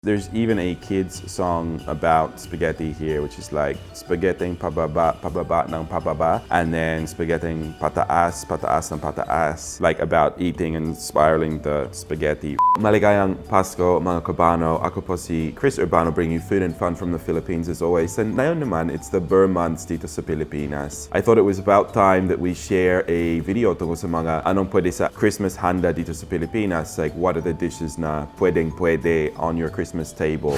There's even a kids song about spaghetti here, which is like spaghetti pababa, pababa ng pababa, and then spaghetti pataas, pataas ng pataas, like about eating and spiraling the spaghetti. Maligayang Pasko, mga kabano. Ako po si Chris Urbano, bringing you food and fun from the Philippines as always. And ngayon naman, it's the Burr months dito sa Pilipinas. I thought it was about time that we share a video tungkol sa mga anong pwede sa Christmas handa dito sa Pilipinas. Like, what are the dishes na pwede on your Christmas table.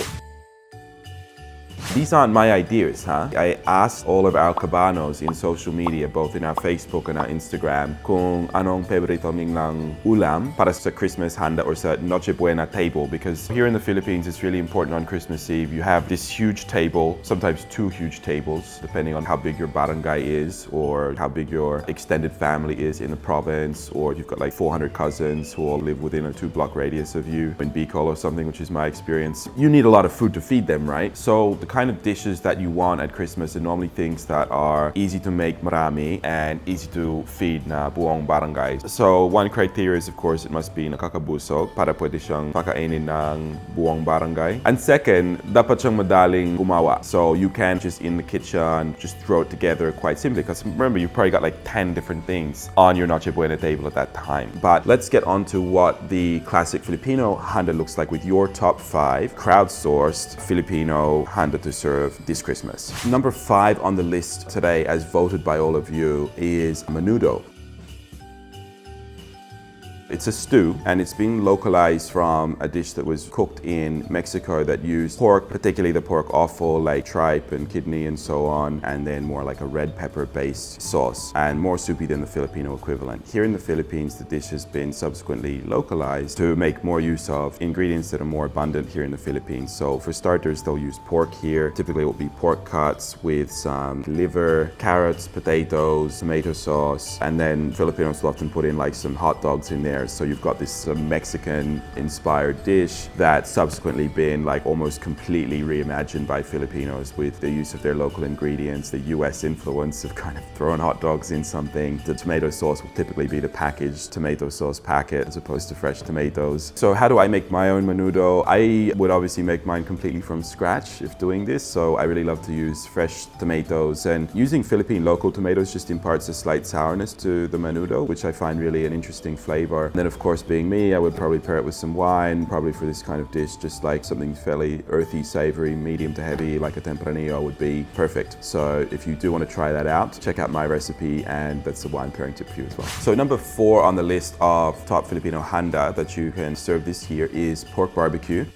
These aren't my ideas, huh? I asked all of our kabanos in social media, both in our Facebook and our Instagram, kung anong favorito nilang ulam para sa Christmas handa or sa Noche Buena table. Because here in the Philippines, it's really important on Christmas Eve. You have this huge table, sometimes two huge tables, depending on how big your barangay is or how big your extended family is in the province, or you've got like 400 cousins who all live within a 2-block radius of you in Bicol or something, which is my experience. You need a lot of food to feed them, right? So the kind of dishes that you want at Christmas are normally things that are easy to make, marami, and easy to feed na buong barangay. So one criteria is, of course, it must be nakakabusog para pwede siyang pakainin ng buong barangay. And second, dapat siyang madaling gumawa. So you can just in the kitchen, just throw it together quite simply. Because remember, you probably got like 10 different things on your Noche Buena table at that time. But let's get on to what the classic Filipino handa looks like with your top 5 crowdsourced Filipino handa to serve this Christmas. Number 5 on the list today, as voted by all of you, is Menudo. It's a stew, and it's been localized from a dish that was cooked in Mexico that used pork, particularly the pork offal, like tripe and kidney and so on, and then more like a red pepper-based sauce, and more soupy than the Filipino equivalent. Here in the Philippines, the dish has been subsequently localized to make more use of ingredients that are more abundant here in the Philippines. So for starters, they'll use pork here. Typically, it will be pork cuts with some liver, carrots, potatoes, tomato sauce, and then Filipinos will often put in like some hot dogs in there. So you've got this Mexican-inspired dish that's subsequently been like almost completely reimagined by Filipinos with the use of their local ingredients. The US influence of kind of throwing hot dogs in something. The tomato sauce will typically be the packaged tomato sauce packet as opposed to fresh tomatoes. So how do I make my own menudo? I would obviously make mine completely from scratch if doing this. So I really love to use fresh tomatoes, and using Philippine local tomatoes just imparts a slight sourness to the menudo, which I find really an interesting flavor. And then of course, being me, I would probably pair it with some wine, probably for this kind of dish, just like something fairly earthy, savory, medium to heavy, like a tempranillo would be perfect. So if you do want to try that out, check out my recipe, and that's a wine pairing tip for you as well. So number 4 on the list of top Filipino handa that you can serve this year is pork barbecue.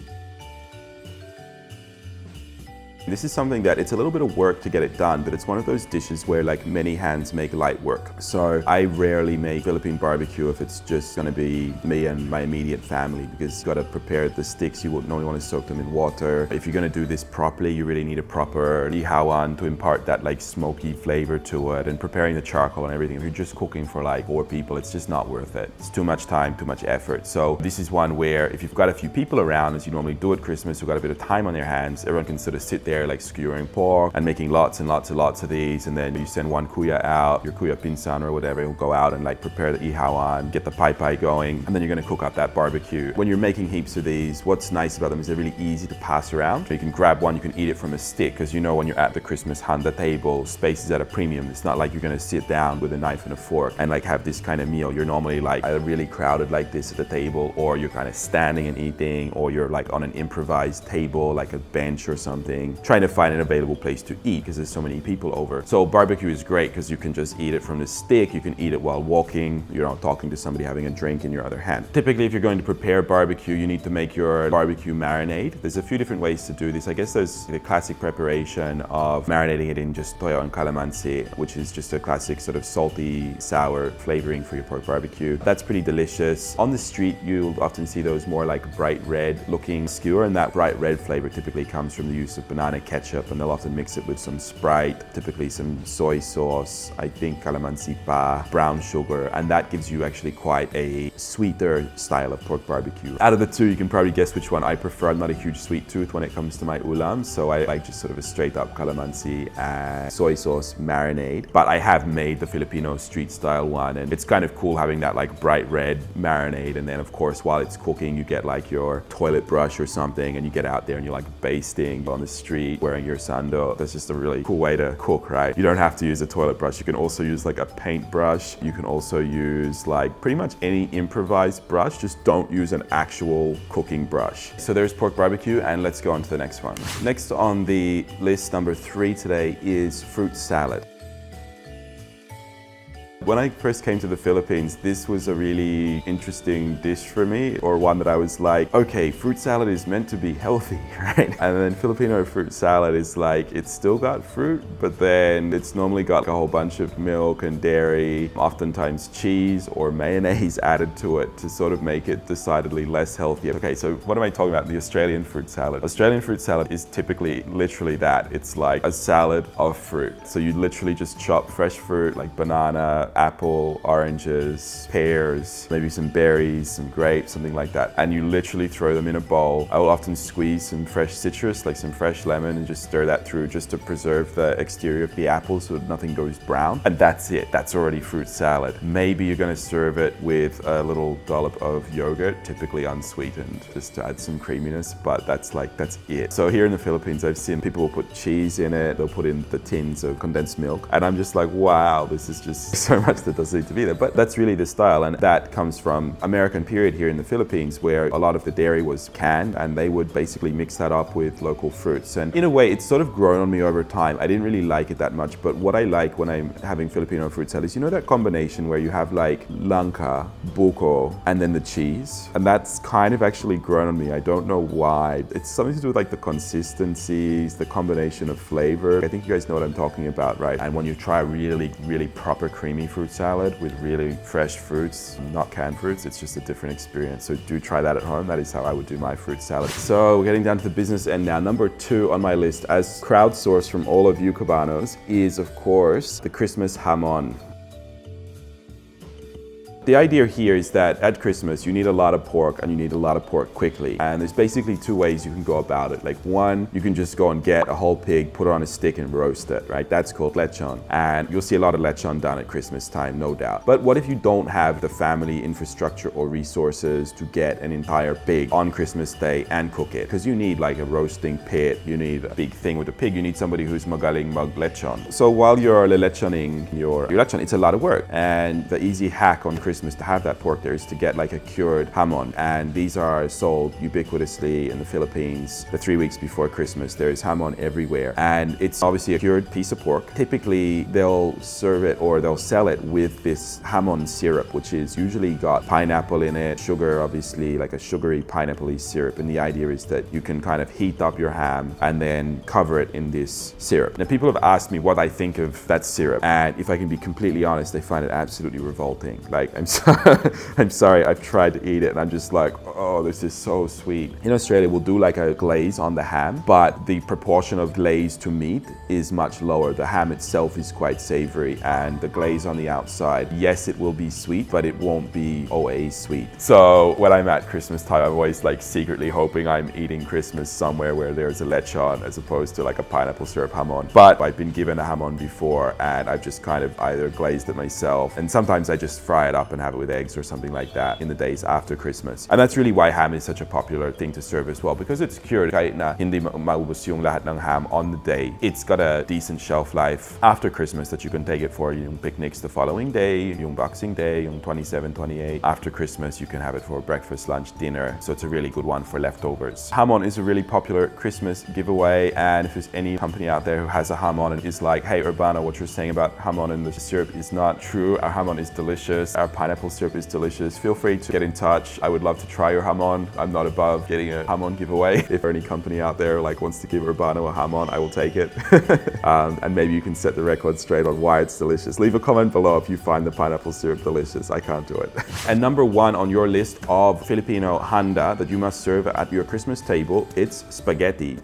This is something that it's a little bit of work to get it done, but it's one of those dishes where like many hands make light work. So I rarely make Philippine barbecue if it's just gonna be me and my immediate family, because you gotta prepare the sticks. You would normally want to soak them in water. If you're gonna do this properly, you really need a proper ihawan to impart that like smoky flavor to it, and preparing the charcoal and everything. If you're just cooking for like 4 people, it's just not worth it. It's too much time, too much effort. So this is one where if you've got a few people around, as you normally do at Christmas, who've got a bit of time on their hands, everyone can sort of sit there like skewering pork and making lots and lots and lots of these, and then you send one kuya out, your kuya pinsan or whatever, will go out and like prepare the ihawan, get the pai going, and then you're going to cook up that barbecue. When you're making heaps of these, what's nice about them is they're really easy to pass around. So you can grab one, you can eat it from a stick, because you know when you're at the Christmas handa table, space is at a premium. It's not like you're going to sit down with a knife and a fork and like have this kind of meal. You're normally like either really crowded like this at the table, or you're kind of standing and eating, or you're like on an improvised table like a bench or something, trying to find an available place to eat because there's so many people over. So barbecue is great because you can just eat it from the stick, you can eat it while walking, you know, talking to somebody, having a drink in your other hand. Typically, if you're going to prepare barbecue, you need to make your barbecue marinade. There's a few different ways to do this. I guess there's the classic preparation of marinating it in just toyo and calamansi, which is just a classic sort of salty, sour flavoring for your pork barbecue. That's pretty delicious. On the street, you'll often see those more like bright red looking skewer, and that bright red flavor typically comes from the use of banana of ketchup, and they'll often mix it with some Sprite, typically some soy sauce, I think calamansi pa, brown sugar, and that gives you actually quite a sweeter style of pork barbecue. Out of the two, you can probably guess which one I prefer. I'm not a huge sweet tooth when it comes to my ulam, so I like just sort of a straight up calamansi and soy sauce marinade. But I have made the Filipino street style one, and it's kind of cool having that like bright red marinade, and then of course while it's cooking you get like your toilet brush or something, and you get out there and you're like basting on the street wearing your sando. That's just a really cool way to cook, right? You don't have to use a toilet brush. You can also use like a paintbrush. You can also use like pretty much any improvised brush, just don't use an actual cooking brush. So there's pork barbecue, and let's go on to the next one. Next on the list, number 3 today, is fruit salad. When I first came to the Philippines, this was a really interesting dish for me, or one that I was like, okay, fruit salad is meant to be healthy, right? And then Filipino fruit salad is like, it's still got fruit, but then it's normally got a whole bunch of milk and dairy, oftentimes cheese or mayonnaise added to it to sort of make it decidedly less healthy. Okay, so what am I talking about? The Australian fruit salad. Australian fruit salad is typically literally that. It's like a salad of fruit. So you literally just chop fresh fruit like banana, apple, oranges, pears, maybe some berries, some grapes, something like that. And you literally throw them in a bowl. I will often squeeze some fresh citrus, like some fresh lemon, and just stir that through just to preserve the exterior of the apple so that nothing goes brown. And that's it. That's already fruit salad. Maybe you're going to serve it with a little dollop of yogurt, typically unsweetened, just to add some creaminess, but that's it. So here in the Philippines, I've seen people will put cheese in it. They'll put in the tins of condensed milk. And I'm just like, wow, this is just so much that doesn't need to be there. But that's really the style, and that comes from American period here in the Philippines, where a lot of the dairy was canned, and they would basically mix that up with local fruits. And in a way, it's sort of grown on me over time. I didn't really like it that much, but what I like when I'm having Filipino fruit salad is, you know, that combination where you have like langka, buko, and then the cheese, and that's kind of actually grown on me. I don't know why. It's something to do with like the consistencies, the combination of flavor. I think you guys know what I'm talking about, right? And when you try really, really proper creamy fruit salad with really fresh fruits, not canned fruits, it's just a different experience. So do try that at home. That is how I would do my fruit salad. So we're getting down to the business end now. Number 2 on my list, as crowdsourced from all of you Cubanos, is of course the Christmas jamon. The idea here is that at Christmas, you need a lot of pork, and you need a lot of pork quickly. And there's basically 2 ways you can go about it. Like one, you can just go and get a whole pig, put it on a stick and roast it, right? That's called lechon. And you'll see a lot of lechon done at Christmas time, no doubt. But what if you don't have the family infrastructure or resources to get an entire pig on Christmas Day and cook it? Because you need like a roasting pit, you need a big thing with a pig, you need somebody who's magaling mag lechon. So while you're lechoning your lechon, it's a lot of work. And the easy hack on Christmas to have that pork there is to get like a cured jamon, and these are sold ubiquitously in the Philippines. The 3 weeks before Christmas, there is jamon everywhere, and it's obviously a cured piece of pork. Typically they'll serve it, or they'll sell it with this jamon syrup, which is usually got pineapple in it, sugar, obviously like a sugary pineapple-y syrup, and the idea is that you can kind of heat up your ham and then cover it in this syrup. Now people have asked me what I think of that syrup, and if I can be completely honest, I find it absolutely revolting. Like I'm sorry, I've tried to eat it and I'm just like, oh, this is so sweet. In Australia, we'll do like a glaze on the ham, but the proportion of glaze to meat is much lower. The ham itself is quite savory, and the glaze on the outside, yes, it will be sweet, but it won't be OA sweet. So when I'm at Christmas time, I'm always like secretly hoping I'm eating Christmas somewhere where there's a lechon as opposed to like a pineapple syrup jamon. But I've been given a jamon before, and I've just kind of either glazed it myself, and sometimes I just fry it up and have it with eggs or something like that in the days after Christmas. And that's really why ham is such a popular thing to serve as well, because it's cured. Kahit na hindi maubos yung lahat ng ham on the day, it's got a decent shelf life after Christmas that you can take it for yung picnics the following day, yung Boxing Day, yung 27, 28. After Christmas, you can have it for breakfast, lunch, dinner. So it's a really good one for leftovers. Jamon is a really popular Christmas giveaway, and if there's any company out there who has a jamon and is like, hey Urbano, what you're saying about jamon and the syrup is not true. Our jamon is delicious. Our pineapple syrup is delicious. Feel free to get in touch. I would love to try your jamon. I'm not above getting a jamon giveaway. If any company out there like wants to give Urbano a jamon, I will take it. And maybe you can set the record straight on why it's delicious. Leave a comment below if you find the pineapple syrup delicious. I can't do it. And number 1 on your list of Filipino handa that you must serve at your Christmas table, it's spaghetti.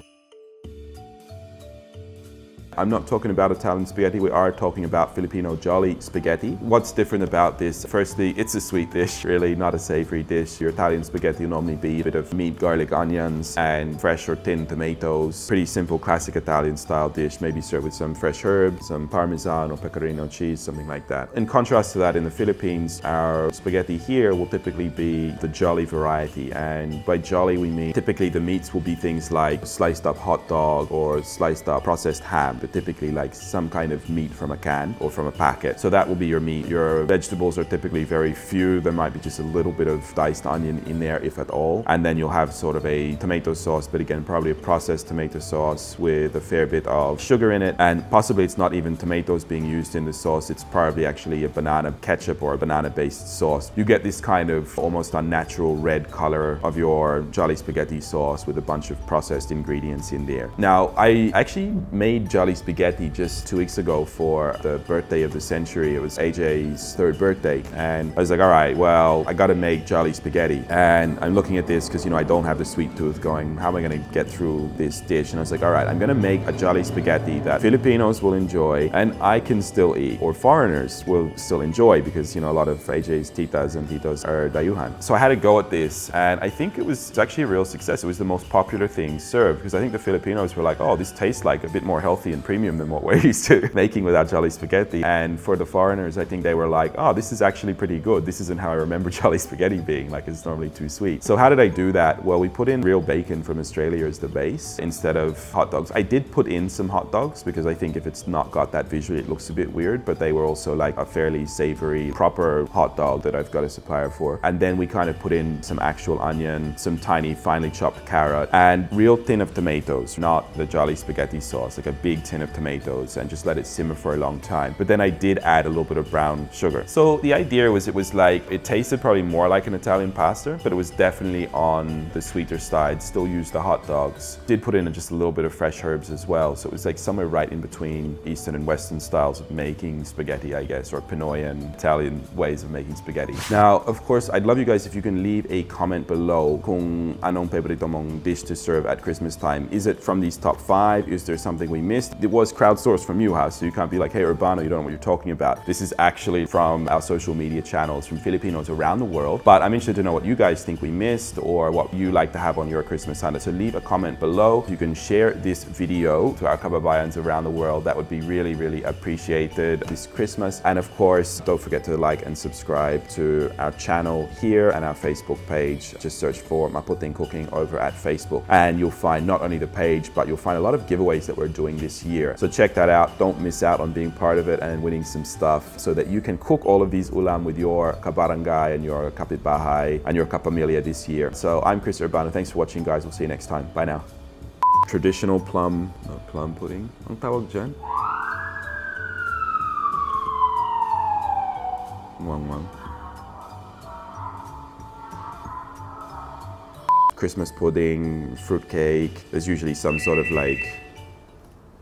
I'm not talking about Italian spaghetti, we are talking about Filipino jolly spaghetti. What's different about this? Firstly, it's a sweet dish, really, not a savory dish. Your Italian spaghetti will normally be a bit of meat, garlic, onions, and fresh or tinned tomatoes. Pretty simple, classic Italian style dish, maybe served with some fresh herbs, some Parmesan or pecorino cheese, something like that. In contrast to that, in the Philippines, our spaghetti here will typically be the jolly variety. And by jolly, we mean typically the meats will be things like sliced up hot dog or sliced up processed ham, but typically like some kind of meat from a can or from a packet. So that will be your meat. Your vegetables are typically very few. There might be just a little bit of diced onion in there, if at all. And then you'll have sort of a tomato sauce, but again, probably a processed tomato sauce with a fair bit of sugar in it. And possibly it's not even tomatoes being used in the sauce. It's probably actually a banana ketchup or a banana-based sauce. You get this kind of almost unnatural red color of your jolly spaghetti sauce with a bunch of processed ingredients in there. Now, I actually made jolly spaghetti just 2 weeks ago for the birthday of the century. It was AJ's 3rd birthday. And I was like, all right, well, I gotta make jolly spaghetti. And I'm looking at this because, you know, I don't have the sweet tooth going, how am I gonna get through this dish? And I was like, all right, I'm gonna make a jolly spaghetti that Filipinos will enjoy and I can still eat, or foreigners will still enjoy, because, you know, a lot of AJ's titas and titos are dayuhan. So I had to go at this, and I think it's actually a real success. It was the most popular thing served, because I think the Filipinos were like, oh, this tastes like a bit more healthy and premium than what we're used to making with our jolly spaghetti. And for the foreigners, I think they were like, oh, this is actually pretty good. This isn't how I remember jolly spaghetti being, like it's normally too sweet. So how did I do that? Well, we put in real bacon from Australia as the base instead of hot dogs. I did put in some hot dogs because I think if it's not got that visually, it looks a bit weird, but they were also like a fairly savory, proper hot dog that I've got a supplier for. And then we kind of put in some actual onion, some tiny finely chopped carrot, and real tin of tomatoes, not the jolly spaghetti sauce, like a big tin of tomatoes, and just let it simmer for a long time. But then I did add a little bit of brown sugar. So the idea was, it was like, it tasted probably more like an Italian pasta, but it was definitely on the sweeter side. Still used the hot dogs. Did put in just a little bit of fresh herbs as well. So it was like somewhere right in between Eastern and Western styles of making spaghetti, I guess, or Pinoy and Italian ways of making spaghetti. Now, of course, I'd love you guys if you can leave a comment below kung anong paborito mong dish to serve at Christmas time. Is it from these top 5? Is there something we missed? It was crowdsourced from you, so you can't be like, hey, Urbano, you don't know what you're talking about. This is actually from our social media channels, from Filipinos around the world. But I'm interested to know what you guys think we missed, or what you like to have on your Christmas Sunday. So leave a comment below. You can share this video to our kababayans around the world. That would be really, really appreciated this Christmas. And of course, don't forget to like and subscribe to our channel here and our Facebook page. Just search for Maputing Cooking over at Facebook, and you'll find not only the page, but you'll find a lot of giveaways that we're doing this year. So check that out. Don't miss out on being part of it and winning some stuff, so that you can cook all of these ulam with your kabarangay and your kapitbahay and your kapamilya this year. So I'm Chris Urbano. Thanks for watching, guys. We'll see you next time. Bye now. Traditional plum pudding. Ang tawag dyan? Wang. Christmas pudding, fruitcake. There's usually some sort of like